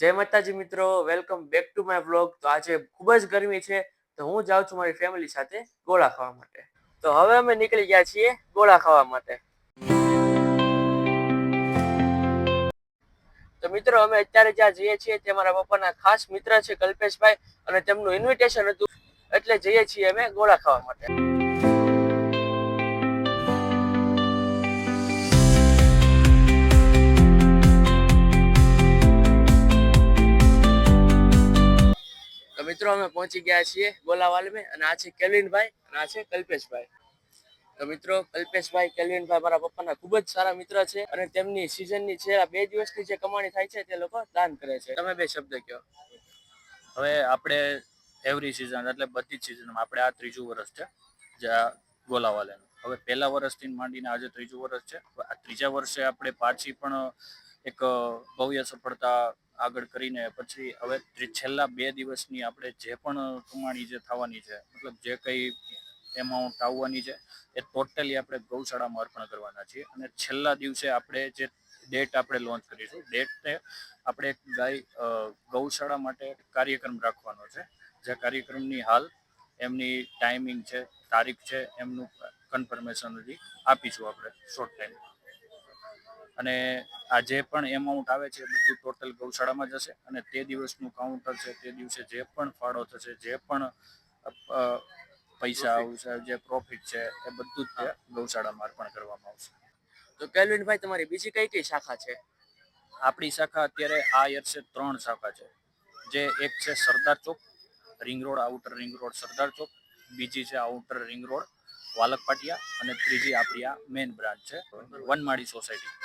જય માતાજી મિત્રો, welcome back to my vlog. તો આજે ખૂબ જ ગરમી છે, તો હું જાઉં છું મારી ફેમિલી સાથે ગોળા ખાવા માટે. તો હવે અમે નીકળી ગયા છીએ ગોળા ખાવા માટે. તો મિત્રો, અમે અત્યારે જ્યાં જઈએ છીએ તે મારા પપ્પાના ખાસ મિત્ર છે કલ્પેશભાઈ, અને તેમનું ઇન્વિટેશન હતું એટલે જઈએ છીએ અમે ગોળા ખાવા માટે. તો મિત્રો, અમે પહોંચી ગયા છીએ ગોલાવાલ में, અને આ છે કેલ્વિનભાઈ અને આ છે કલ્પેશભાઈ. તો મિત્રો, કલ્પેશભાઈ, કેલ્વિનભાઈ મારા પપ્પાના ખૂબ જ સારા મિત્ર છે, અને તેમની સિઝનની છે 2 દિવસની જે કમાણી થાય છે તે લોકો દાન કરે છે. તમે 2 શબ્દ કહો. હવે આપણે એવરી સિઝન એટલે બધી જ સિઝનમાં આપણે આ ત્રીજું વર્ષ છે જે આ ગોલાવાલાનું. હવે પહેલા વર્ષથી માંડીને આજે ત્રીજું વર્ષ છે. આ ત્રીજા વર્ષે આપણે પાછી પણ એક ભવ્ય સફળતા આગળ કરીને પછી હવે છેલ્લા 2 દિવસની આપણે જે પણ કમાણી જે થવાની છે, મતલબ જે કંઈ એમાઉન્ટ આવવાની છે એ ટોટલી આપણે ગૌશાળામાં અર્પણ કરવાના છીએ. અને છેલ્લા દિવસે આપણે જે ડેટ આપણે લોન્ચ કરીશું, ડેટને આપણે એક ગૌશાળા માટે કાર્યક્રમ રાખવાનો છે. જે કાર્યક્રમની હાલ એમની ટાઈમિંગ છે, તારીખ છે, એમનું કન્ફર્મેશન હજી આપીશું આપણે શોર્ટ ટાઈમ. અને આ જે પણ એમાઉન્ટ આવે છે એ બધું ટોટલ ગૌશાળામાં જશે. અને તે દિવસનું કાઉન્ટર છે, તે દિવસે જે પણ ફાળો થશે, જે પણ પૈસા આવશે, જે પ્રોફિટ છે, એ બધું જ ગૌશાળામાં અર્પણ કરવામાં આવશે. તો કેલ્વિનભાઈ, તમારી બીજી કઈ કઈ શાખા છે? આપણી શાખા અત્યારે આ યર્સે 3 શાખા છે. જે એક છે Sardar Chowk ring road, outer ring road Sardar Chowk. બીજી છે outer ring road Valak Patiya. અને ત્રીજી આપણી આ મેઇન બ્રાન્ચ છે વનમાળી સોસાયટી.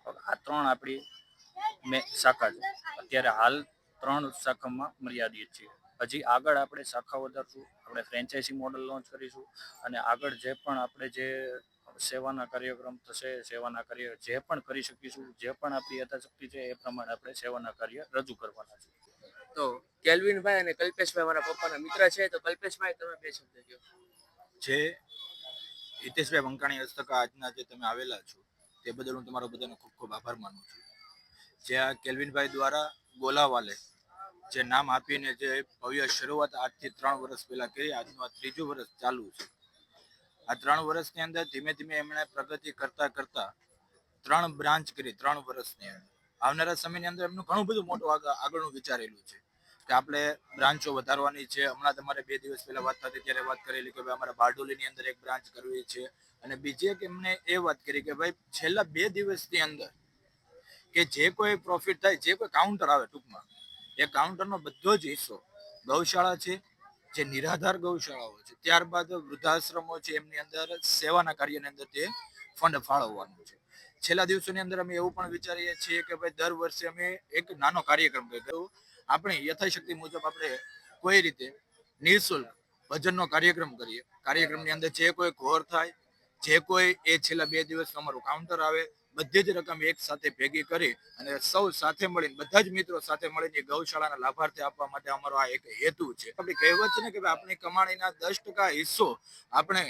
આ 3 આપણી શાખા છે. અત્યારે હાલ 3 શાખામાં મર્યાદિત છીએ. હજી આગળ આપણે શાખા વધારશું, આપણે ફ્રેન્ચાઇઝી મોડલ લોન્ચ કરીશું. અને આગળ જે પણ આપણે જે સેવાના કાર્યક્રમ થશે, સેવાના કાર્ય જે પણ કરી શકીશું, જે પણ આપણી યથાશક્તિ છે એ પ્રમાણે આપણે સેવાના કાર્ય રજૂ કરવાના છે. તો કેલ્વિનભાઈ અને કલ્પેશભાઈ મારા પપ્પાના મિત્ર છે. તો કલ્પેશભાઈ, તમે 2 શબ્દ કહો. જે હિતેશભાઈ બંકાણી હસ્તકા આજના જે તમે આવેલા છો તે બદલ હું તમારો બધાનો ખૂબ ખૂબ આભાર માનું છું. જે આ કેલ્વિનભાઈ દ્વારા ગોલાવાલે જે નામ આપીને જે ભવ્ય શરૂઆત આજથી 3 વર્ષ પહેલા કરી, આજનું આ ત્રીજું વર્ષ ચાલુ છે. આ 3 વર્ષની અંદર ધીમે ધીમે એમણે પ્રગતિ કરતા કરતા 3 બ્રાન્ચ કરી 3 વર્ષની અંદર. આવનારા સમયની અંદર એમનું ઘણું બધું મોટું આગળનું વિચારેલું છે કે આપણે બ્રાન્ચો વધારવાની છે. હમણાં તમારે 2 દિવસ પહેલા વાત થતી ત્યારે વાત કરેલી કે ભાઈ અમારે બારડોલીની અંદર એક બ્રાન્ચ કરવી છે. અને બીજી એક એમને એ વાત કરી કે ભાઈ છેલ્લા 2 દિવસની અંદર કે જે કોઈ પ્રોફિટ થાય, જે કોઈ કાઉન્ટર આવે, ટૂંકમાં એ કાઉન્ટરનો બધો જ હિસ્સો ગૌશાળા છે, જે નિરાધાર ગૌશાળાઓ છે, ત્યારબાદ વૃદ્ધાશ્રમો છે, એમની અંદર સેવાના કાર્યની અંદર તે ફંડ ફાળવવાનું છે. છેલ્લા દિવસોની અંદર અમે એવું પણ વિચારીએ છીએ કે ભાઈ દર વર્ષે અમે એક નાનો કાર્યક્રમ કર્યો. આપણે યથાશક્તિ મુજબ આપણે કોઈ રીતે નિઃશુલ્ક ભજનનો કાર્યક્રમ કરીએ. કાર્યક્રમની અંદર જે કોઈ ઘોર થાય, જે કોઈ એ છેલ્લા 2 દિવસનું અમારું કાઉન્ટર આવે, બધી જ રકમ એક સાથે ભેગી કરી અને સૌ સાથે મળીને, બધા જ મિત્રો સાથે મળીને ગૌશાળાના લાભાર્થી આપવા માટે અમારો આ એક હેતુ છે. આપણી કહેવત છે ને કે આપણી કમાણીના 10% હિસ્સો આપણે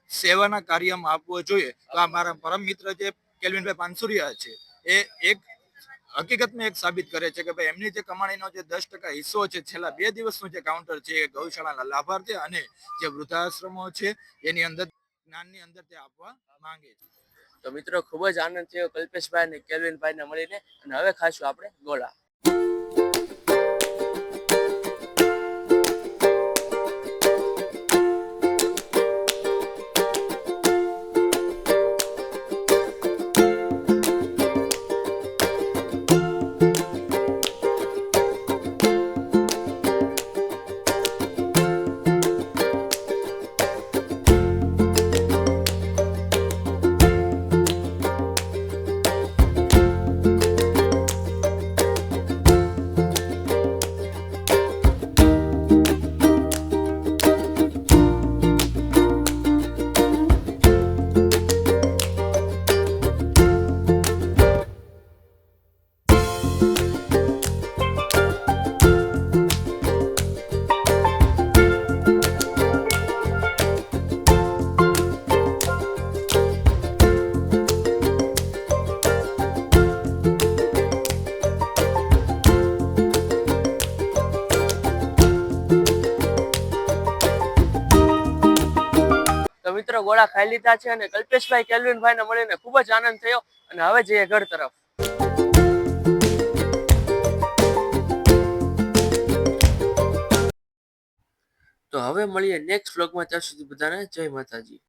સેવાના કાર્યમાં આપવો જોઈએ. તો આ મારા પરમ મિત્ર જે કેલ્વિનભાઈ પાનસુરિયા છે એ એક હકીકતમાં એક સાબિત કરે છે કે ભાઈ એમની જે કમાણીનો જે 10% હિસ્સો છે, છેલ્લા 2 દિવસનું જે કાઉન્ટર છે એ ગૌશાળાના લાભાર્થી અને જે વૃદ્ધાશ્રમો છે એની અંદર જ્ઞાનની અંદર તે આપવા માંગે છે. તો મિત્રો, ખૂબ જ આનંદ થયો કલ્પેશભાઈ અને કેલ્વિનભાઈને મળીને. અને હવે ખાશું આપણે ગોળા. મિત્રો ગોળા ખાઈ લીધા છે અને કલ્પેશભાઈ કેલ્વિનભાઈને મળીને ખૂબ જ આનંદ થયો અને હવે જઈએ ઘર તરફ. તો હવે મળીએ નેક્સ્ટ વ્લોગમાં. ત્યાં સુધી બધાને જય માતાજી.